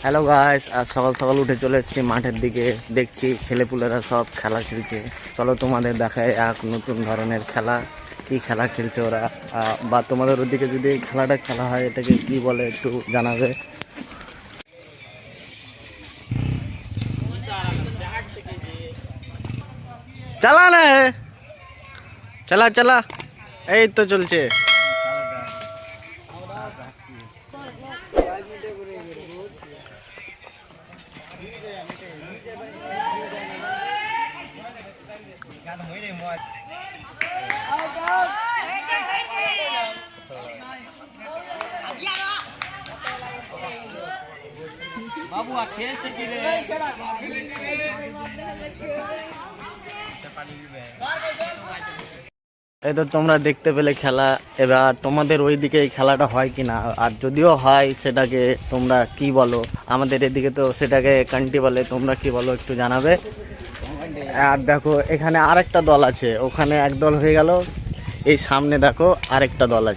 Hello guys, আজ সকাল সকাল উঠে চলে এসেছি মাঠের দিকে। দেখছি ছেলেপুলেরা সব খেলা খেলছে। চলো তোমাদের দেখায় এক নতুন ধরনের খেলা। কি খেলা খেলছে ওরা, বা তোমাদের ওদিকে যদি এই খেলাটা খেলা হয় এটাকে কি বলে একটু জানাবে। চালা না, চালা চালা, এই তো চলছে। এই তো তোমরা দেখতে পেলে খেলা। এবার তোমাদের ওইদিকে এই খেলাটা হয় কি না, আর যদিও হয় সেটাকে তোমরা কি বলো। আমাদের এদিকে তো সেটাকে কান্টি বলে, তোমরা কি বলো একটু জানাবে। আর দেখো এখানে আরেকটা দল আছে, ওখানে এক দল হয়ে গেল, এই সামনে দেখো আরেকটা দল আছে।